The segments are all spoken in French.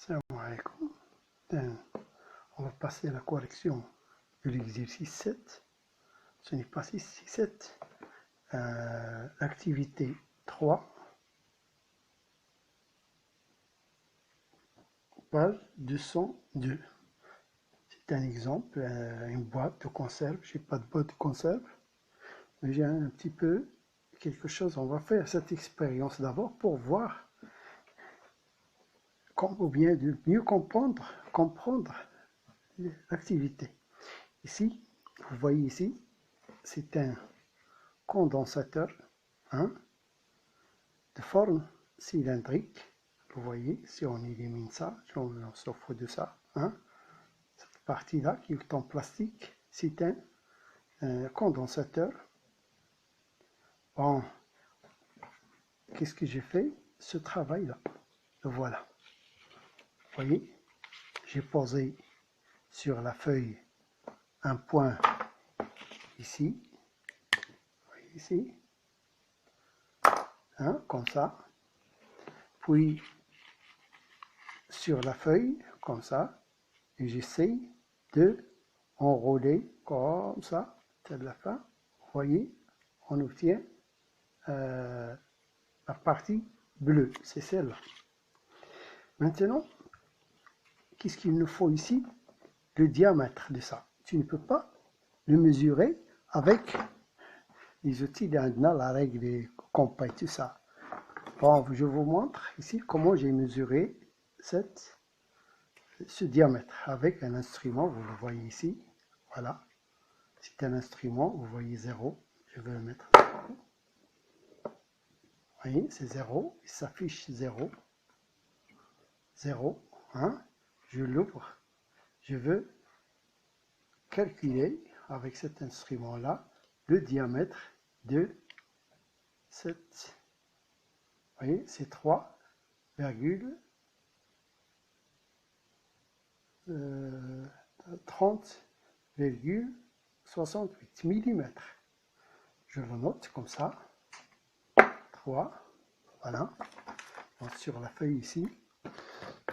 Salam alaikum. On va passer à la correction de l'exercice 7. Ce n'est pas 6, c'est 7. L'activité 3, page 202. C'est un exemple, une boîte de conserve. Je n'ai pas de boîte de conserve, mais j'ai un petit peu quelque chose. On va faire cette expérience d'abord pour voir ou bien de mieux comprendre l'activité. Ici, vous voyez ici, c'est un condensateur de forme cylindrique. Vous voyez, si on élimine ça, on s'offre de ça, cette partie-là qui est en plastique, c'est un condensateur. Bon, qu'est-ce que j'ai fait? Ce travail-là, le voilà. Vous voyez, j'ai posé sur la feuille un point ici, vous voyez ici, comme ça, puis sur la feuille, comme ça, et j'essaie de enrouler comme ça, c'est la fin, vous voyez, on obtient la partie bleue, c'est celle-là. Maintenant, qu'est-ce qu'il nous faut ici? Le diamètre de ça. Tu ne peux pas le mesurer avec les outils d'Andna, la règle des compas et tout ça. Bon, je vous montre ici comment j'ai mesuré ce diamètre avec un instrument, vous le voyez ici, voilà, c'est un instrument, vous voyez 0, je vais le mettre 0, vous voyez, c'est 0, il s'affiche 0, 0, je l'ouvre, je veux calculer avec cet instrument-là le diamètre de cette, vous voyez, c'est 3,30,68 mm. Je le note comme ça. 3, voilà. Donc, sur la feuille ici,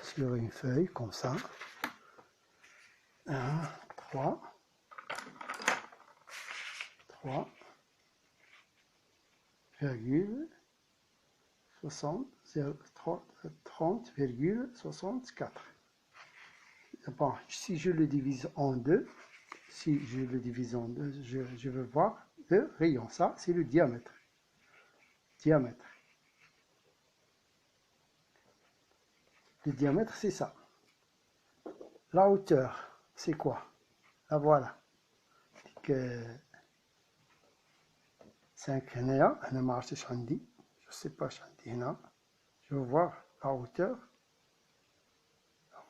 sur une feuille comme ça. 1, 3, 30,64. Bon, si je le divise en deux, je veux voir le rayon. Ça, c'est le diamètre. Le diamètre, c'est ça. La hauteur, c'est quoi? La voilà. Que 5 هنا ما عرفتش عندي. Je sais pas عندي هنا. Je veux voir la hauteur.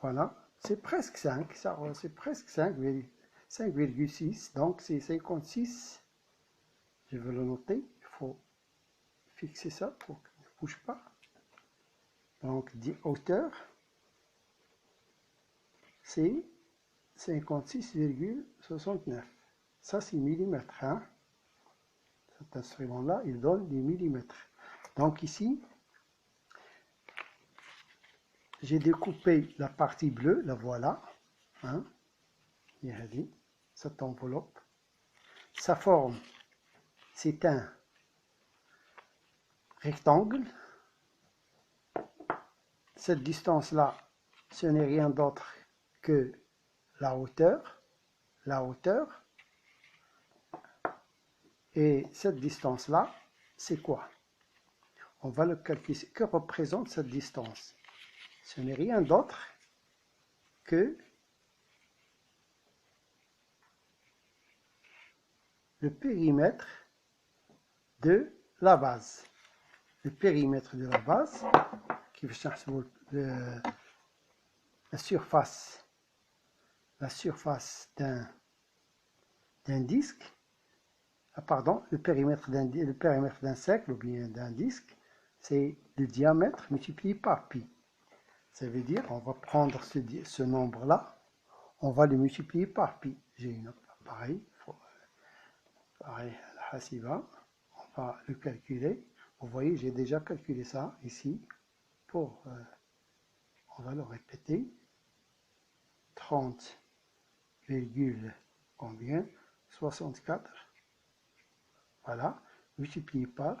Voilà. C'est presque 5. C'est presque 5,6. Donc c'est 56. Je vais le noter. Il faut fixer ça pour qu'il ne bouge pas. Donc hauteur, c'est 56,69. Ça c'est millimètres. Cet instrument-là, il donne des millimètres. Donc ici, j'ai découpé la partie bleue, la voilà. Cette enveloppe. Sa forme, c'est un rectangle. Cette distance-là, ce n'est rien d'autre que la hauteur. Et cette distance-là, c'est quoi? On va le calculer. Que représente cette distance? Ce n'est rien d'autre que le périmètre de la base. Le périmètre de la base, qui veut chercher la surface d'un disque, le périmètre d'un cercle ou bien d'un disque, c'est le diamètre multiplié par pi. Ça veut dire, on va prendre ce nombre-là, on va le multiplier par pi. J'ai une appareil, la hasiba, on va le calculer. Vous voyez, j'ai déjà calculé ça ici. on va le répéter. 30, combien? 64. Voilà, multiplié par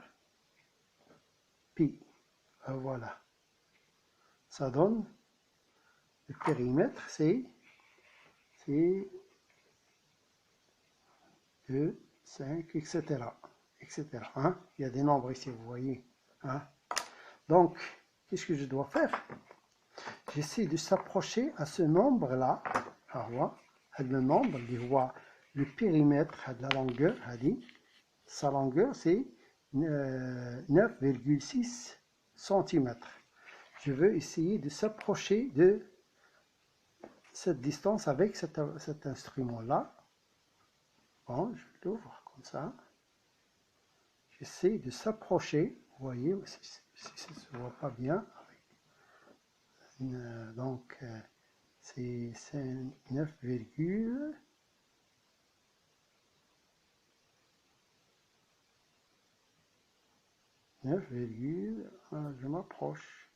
pi. Voilà. Ça donne le périmètre, c'est 2, 5, etc. etc. Hein? Il y a des nombres ici, vous voyez. Hein? Donc, qu'est-ce que je dois faire? J'essaie de s'approcher à ce nombre-là. Le nombre, le périmètre de la longueur, sa longueur, c'est 9,6 cm. Je veux essayer de s'approcher de cette distance avec cet instrument-là. Bon, je l'ouvre comme ça. J'essaie de s'approcher. Vous voyez, si ça ne se voit pas bien. Donc, c'est 9, je m'approche.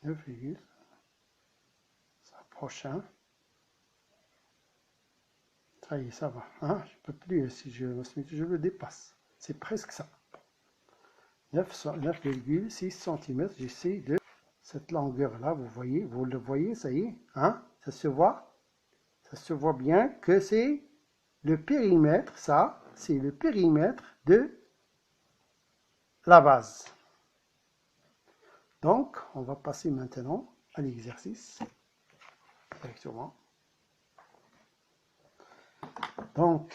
9, ça approche, hein. Ça y est, ça va. Hein? Je ne peux plus, si je le dépasse. C'est presque ça. 9,6 cm. J'essaie de cette longueur-là. Vous le voyez, ça y est. Hein? Ça se voit. Ça se voit bien que c'est le périmètre. Ça, c'est le périmètre de la base. Donc, on va passer maintenant à l'exercice directement. Donc,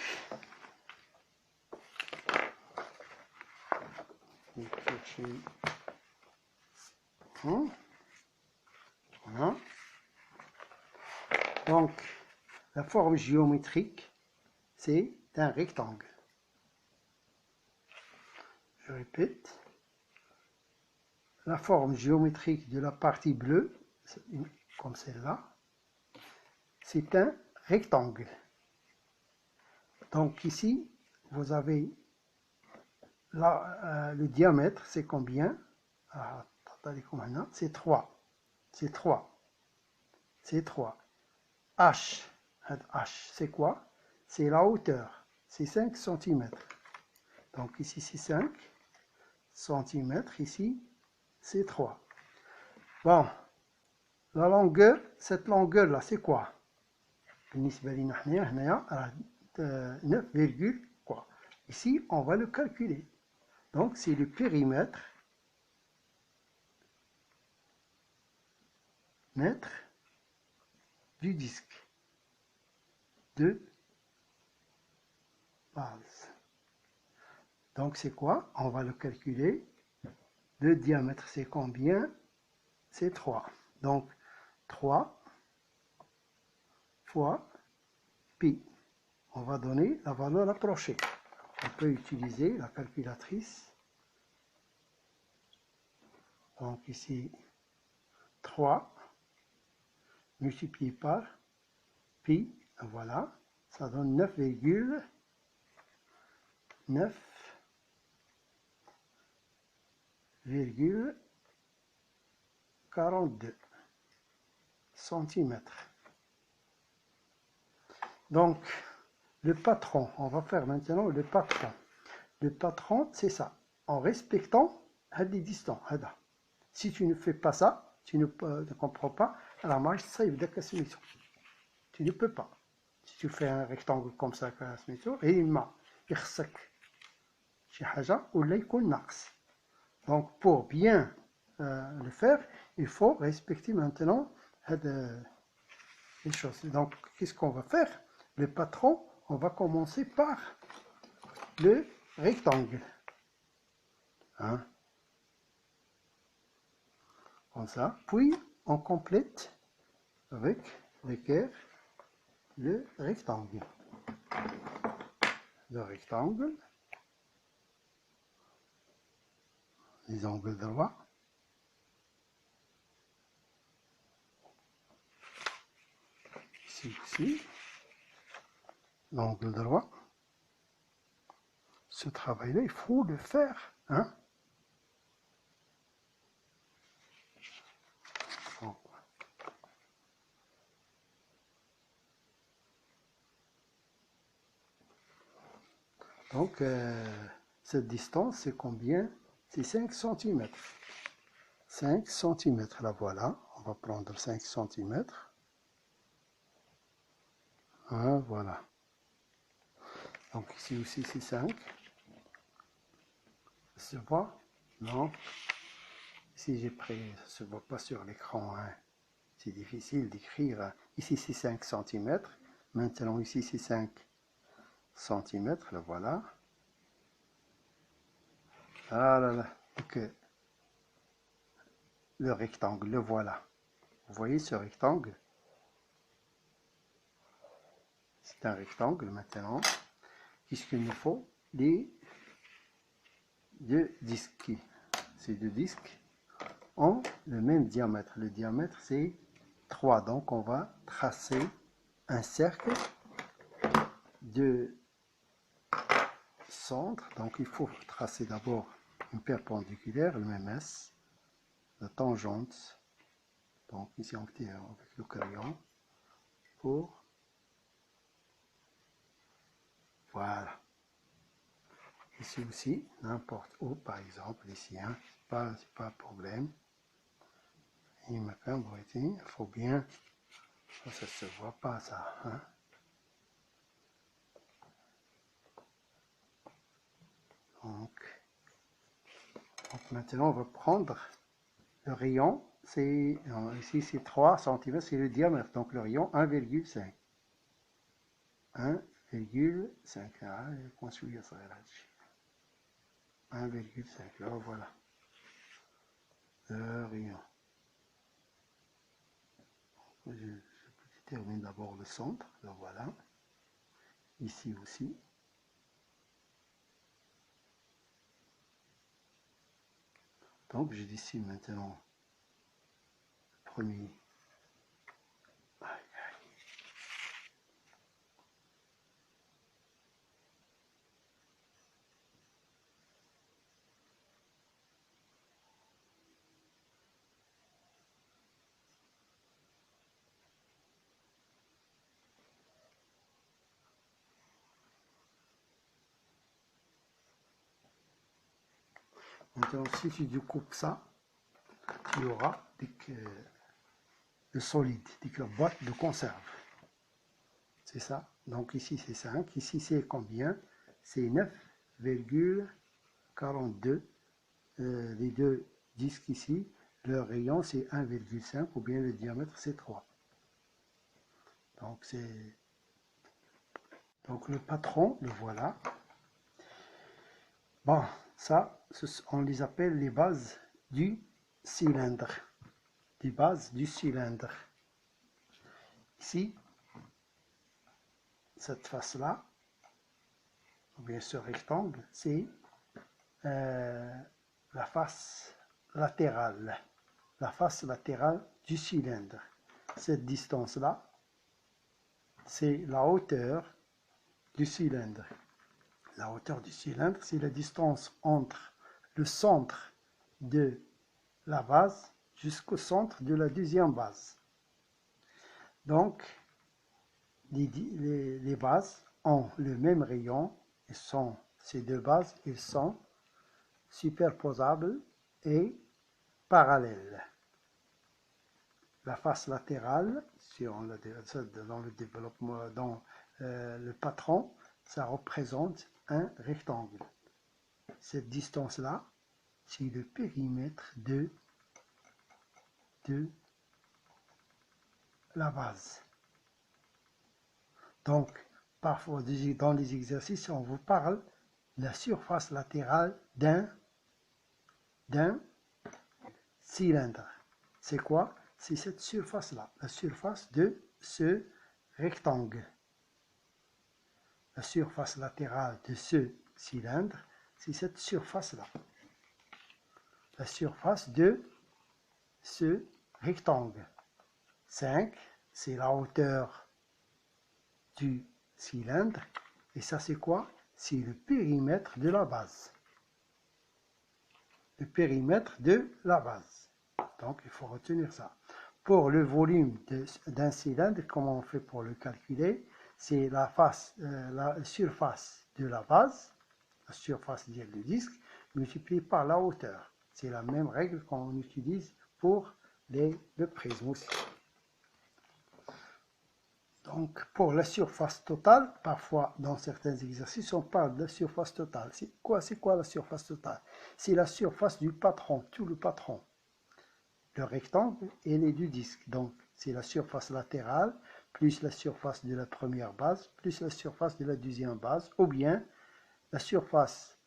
on va chercher. Voilà. Donc, la forme géométrique, c'est un rectangle. Je répète. La forme géométrique de la partie bleue, comme celle-là, c'est un rectangle. Donc ici, vous avez le diamètre, c'est combien? C'est 3. C'est 3. C'est 3. H, c'est quoi? C'est la hauteur. C'est 5 cm. Donc ici, c'est 5 cm. Ici, c'est 3. Bon, la longueur, cette longueur-là, c'est quoi? 9, quoi. Ici, on va le calculer. Donc, c'est le périmètre mètre du disque de base. Donc, c'est quoi? On va le calculer. Le diamètre, c'est combien? C'est 3. Donc, 3 fois pi. On va donner la valeur approchée. On peut utiliser la calculatrice. Donc, ici, 3 multiplié par pi. Voilà. Ça donne 9,42 cm. Donc, le patron, on va faire maintenant le patron. Le patron, c'est ça, en respectant les distances. Si tu ne fais pas ça, tu ne comprends pas, la marge, ça, il tu ne peux pas. Si tu fais un rectangle comme ça, et donc, pour bien le faire, il faut respecter maintenant les choses. Donc, qu'est-ce qu'on va faire? Le patron, on va commencer par le rectangle. Hein? Comme ça. Puis, on complète avec l'équerre le rectangle. Le rectangle. Les angles droits. Ici, l'angle droit. ce travail-là, il faut le faire. Hein? Bon. Donc, cette distance, c'est combien? C'est 5 cm. 5 cm, la voilà. On va prendre 5 cm. Hein, voilà. Donc ici aussi, c'est 5. Ça se voit? Non. Ici, j'ai pris, ça ne se voit pas sur l'écran. Hein. C'est difficile d'écrire. Ici, c'est 5 cm. Maintenant, ici, c'est 5 cm. La voilà. Ah là là. Donc, le rectangle, le voilà. Vous voyez ce rectangle? C'est un rectangle maintenant. Qu'est-ce qu'il nous faut? Les deux disques. Ces deux disques ont le même diamètre. Le diamètre, c'est 3. Donc, on va tracer un cercle de centre. Donc, il faut tracer d'abord une perpendiculaire, le même S, la tangente. Donc, ici, on fait avec le crayon pour... Voilà. Ici aussi, n'importe où, par exemple, ici, hein, c'est pas un problème. Et maintenant, vous voyez, il faut bien, ça se voit pas ça, hein. Donc, maintenant, on va prendre le rayon, c'est, ici c'est 3 cm, c'est le diamètre, donc le rayon 1,5. 1,5, ah, je construis ça là. 1,5, là voilà. Le rayon. Je termine d'abord le centre, là voilà. Ici aussi. Donc je dessine maintenant le premier. Maintenant, si tu découpes ça, tu auras le solide, la boîte de conserve. C'est ça. Donc ici c'est 5. Ici c'est combien? C'est 9,42. Les deux disques ici, leur rayon c'est 1,5 ou bien le diamètre c'est 3. Donc c'est... Donc le patron, le voilà. Bon, ça, on les appelle les bases du cylindre. Les bases du cylindre. Ici, cette face-là, ou bien ce rectangle, c'est la face latérale. La face latérale du cylindre. Cette distance-là, c'est la hauteur du cylindre. La hauteur du cylindre, c'est la distance entre le centre de la base jusqu'au centre de la deuxième base. Donc, les bases ont le même rayon, et ces deux bases, ils sont superposables et parallèles. La face latérale, si on l'a dans le développement, dans le patron, ça représente un rectangle. Cette distance-là, c'est le périmètre de la base. Donc, parfois, dans les exercices, on vous parle de la surface latérale d'un cylindre. C'est quoi? C'est cette surface-là, la surface de ce rectangle. La surface latérale de ce cylindre, c'est cette surface-là. La surface de ce rectangle. 5, c'est la hauteur du cylindre. Et ça, c'est quoi? c'est le périmètre de la base. Le périmètre de la base. Donc, il faut retenir ça. Pour le volume d'un cylindre, comment on fait pour le calculer? C'est la surface de la base, la surface du disque, multipliée par la hauteur. C'est la même règle qu'on utilise pour le prisme aussi. Donc, pour la surface totale, parfois dans certains exercices, on parle de la surface totale. C'est quoi la surface totale? C'est la surface du patron, tout le patron. Le rectangle et les du disque. Donc, c'est la surface latérale, plus la surface de la première base, plus la surface de la deuxième base, ou bien la surface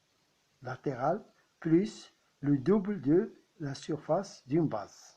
latérale, plus le double de la surface d'une base.